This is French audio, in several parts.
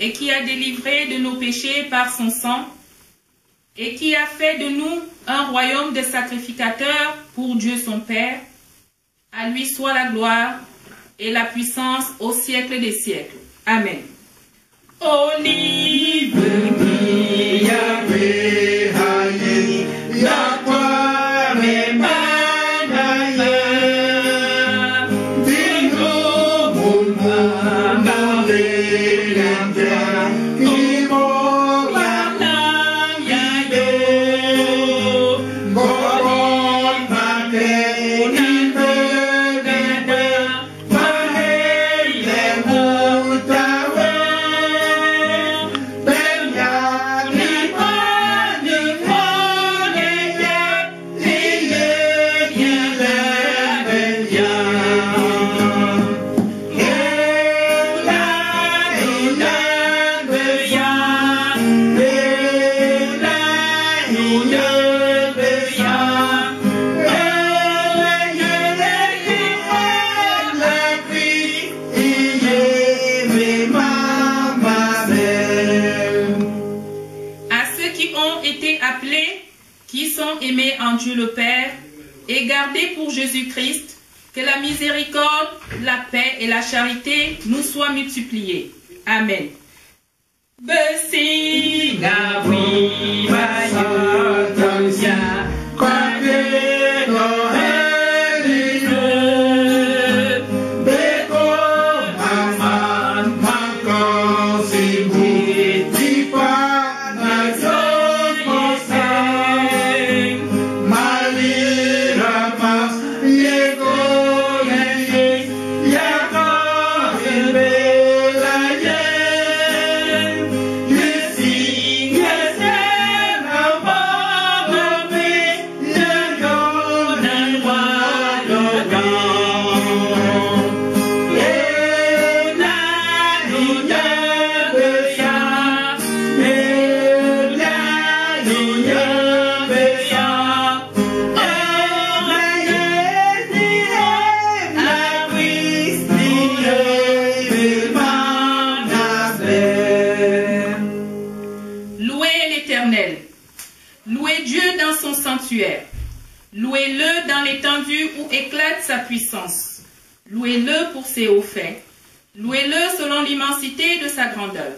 Et qui a délivré de nos péchés par son sang, et qui a fait de nous un royaume de sacrificateurs pour Dieu son Père, à lui soit la gloire et la puissance au siècle des siècles. Amen. Olive aimés en Dieu le Père et gardés pour Jésus-Christ, que la miséricorde, la paix et la charité nous soient multipliées. Amen. Louez-le dans l'étendue où éclate sa puissance. Louez-le pour ses hauts faits. Louez-le selon l'immensité de sa grandeur.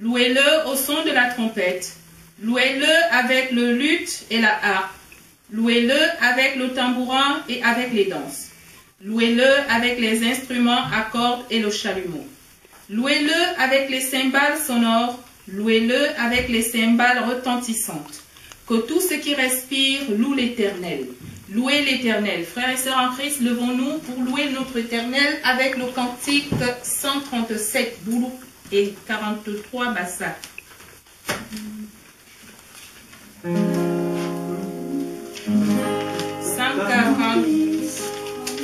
Louez-le au son de la trompette. Louez-le avec le luth et la harpe. Louez-le avec le tambourin et avec les danses. Louez-le avec les instruments à cordes et le chalumeau. Louez-le avec les cymbales sonores. Louez-le avec les cymbales retentissantes. Que tout ce qui respire loue l'Éternel. Louez l'Éternel. Frères et sœurs en Christ, levons-nous pour louer notre Éternel avec le cantique 137, Boulou, et 43, Bassa.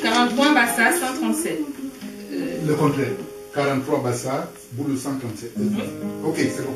43, Bassa, 137. Le contraire. 43, Bassa, Boulou, 137. Ok, c'est bon.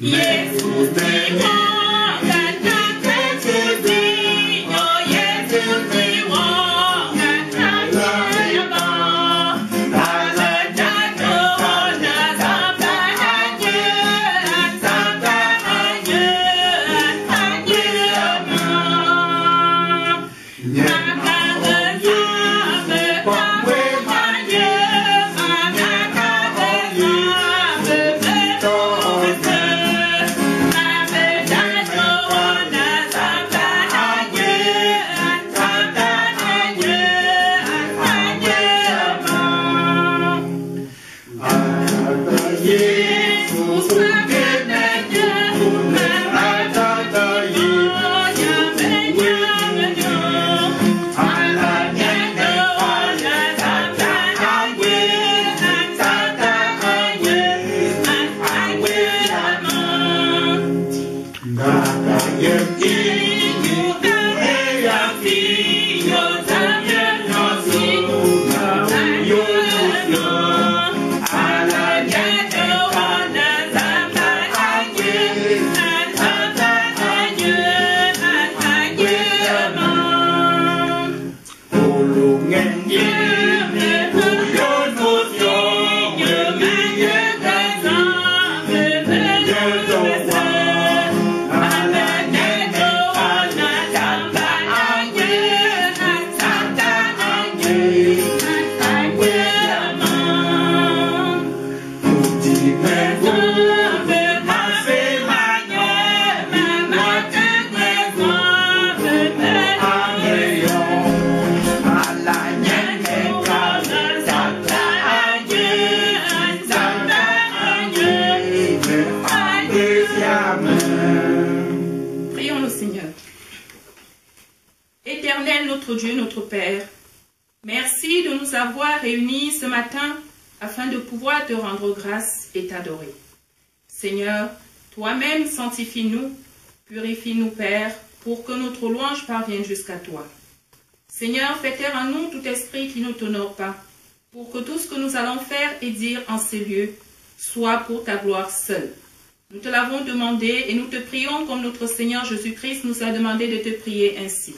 Yes, Prions le Seigneur. Éternel notre Dieu, notre Père, merci de nous avoir réunis ce matin afin de pouvoir te rendre grâce et t'adorer. Seigneur, toi-même sanctifie-nous, purifie-nous, Père, pour que notre louange parvienne jusqu'à toi. Seigneur, fais taire en nous tout esprit qui ne t'honore pas, pour que tout ce que nous allons faire et dire en ces lieux soit pour ta gloire seule. Nous te l'avons demandé et nous te prions comme notre Seigneur Jésus-Christ nous a demandé de te prier ainsi.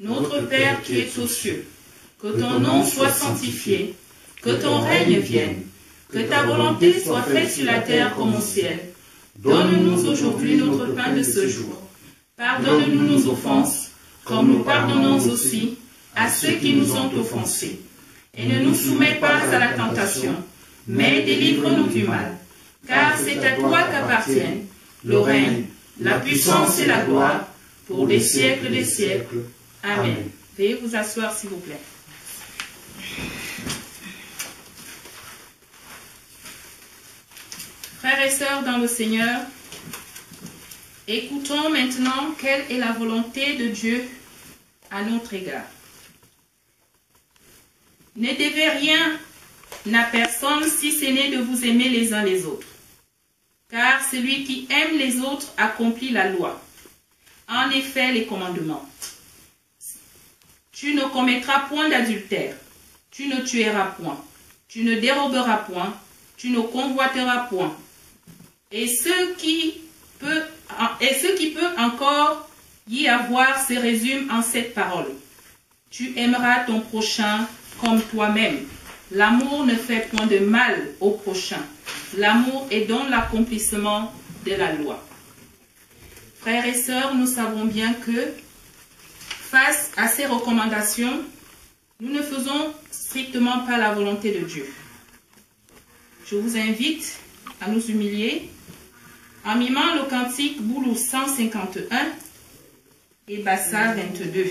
Notre Père qui es aux cieux, que ton nom soit sanctifié, que ton règne vienne, que ta volonté soit faite sur la terre comme au ciel. Donne-nous aujourd'hui notre pain de ce jour. Pardonne-nous nos offenses, comme nous pardonnons aussi à ceux qui nous ont offensés. Et ne nous soumets pas à la tentation, mais délivre-nous du mal. Car c'est à toi qu'appartiennent le règne, la puissance et la gloire, pour les siècles des siècles. Amen. Veuillez vous asseoir, s'il vous plaît. Frères et sœurs dans le Seigneur, écoutons maintenant quelle est la volonté de Dieu à notre égard. Ne devez rien à personne si ce n'est de vous aimer les uns les autres. Car celui qui aime les autres accomplit la loi. En effet, les commandements. Tu ne commettras point d'adultère. Tu ne tueras point. Tu ne déroberas point. Tu ne convoiteras point. Et ce qui peut encore y avoir se résume en cette parole. Tu aimeras ton prochain comme toi-même. L'amour ne fait point de mal au prochain. L'amour est donc l'accomplissement de la loi. Frères et sœurs, nous savons bien que face à ces recommandations, nous ne faisons strictement pas la volonté de Dieu. Je vous invite à nous humilier en mimant le cantique Boulou 151 et Bassa 22.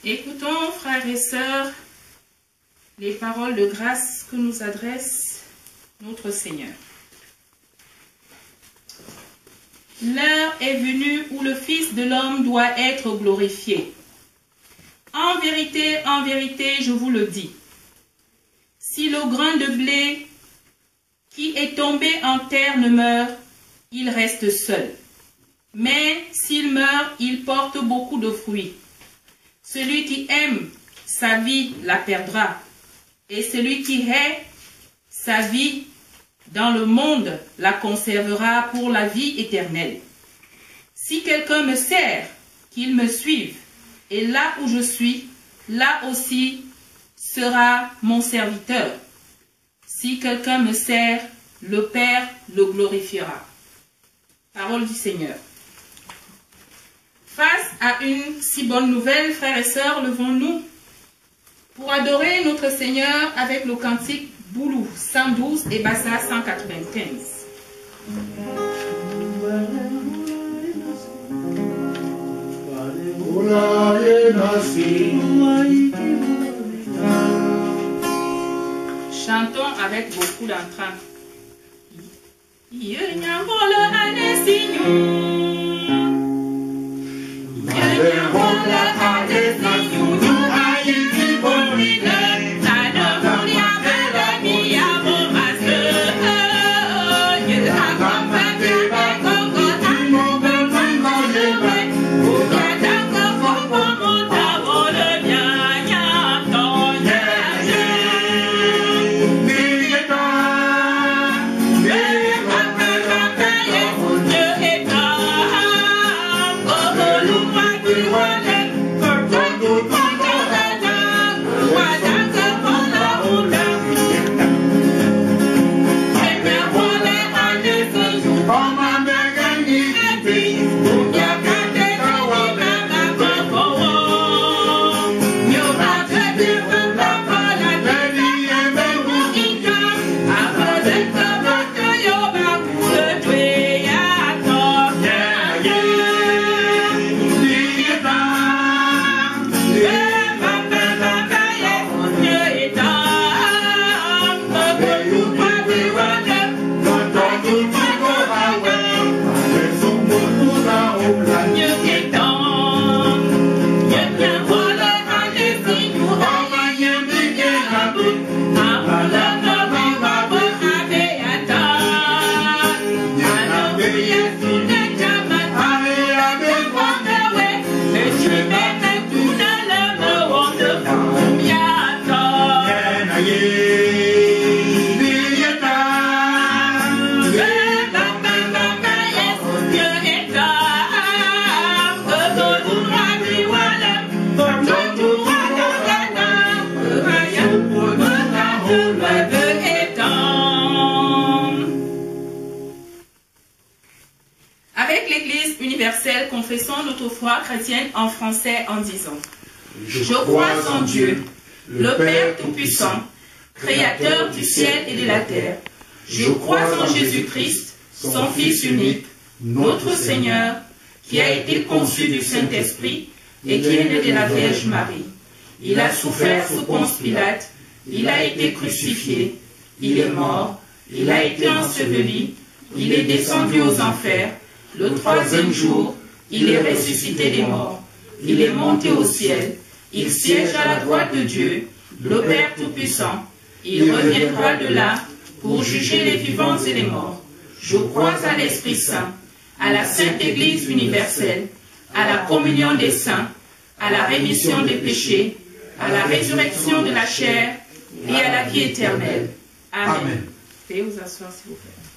Écoutons, frères et sœurs, les paroles de grâce que nous adresse notre Seigneur. L'heure est venue où le Fils de l'homme doit être glorifié. En vérité, je vous le dis, si le grain de blé qui est tombé en terre ne meurt, il reste seul. Mais s'il meurt, il porte beaucoup de fruits. Celui qui aime sa vie la perdra, et celui qui hait sa vie dans le monde la conservera pour la vie éternelle. Si quelqu'un me sert, qu'il me suive, et là où je suis, là aussi sera mon serviteur. Si quelqu'un me sert, le Père le glorifiera. Parole du Seigneur. Face à une si bonne nouvelle, frères et sœurs, levons-nous pour adorer notre Seigneur avec le cantique Boulou 112 et Bassa 195. Chantons avec beaucoup d'entrain. Avec l'Église universelle, confessons notre foi chrétienne en français en disant: Je crois en Dieu, le Père Tout-Puissant, Créateur du ciel et de la terre. Je crois en Jésus-Christ, son Fils unique, notre Seigneur, qui a été conçu du Saint-Esprit et qui est né de la Vierge Marie. Il a souffert sous Ponce Pilate, il a été crucifié, il est mort, il a été enseveli, il est descendu aux enfers. Le troisième jour, il est ressuscité des morts, il est monté au ciel, il siège à la droite de Dieu, le Père Tout-Puissant. Il reviendra de là pour juger les vivants et les morts. Je crois à l'Esprit Saint, à la Sainte Église universelle, à la communion des saints, à la rémission des péchés, à la résurrection de la chair et à la vie éternelle. Amen. Veuillez vous asseoir, s'il vous plaît.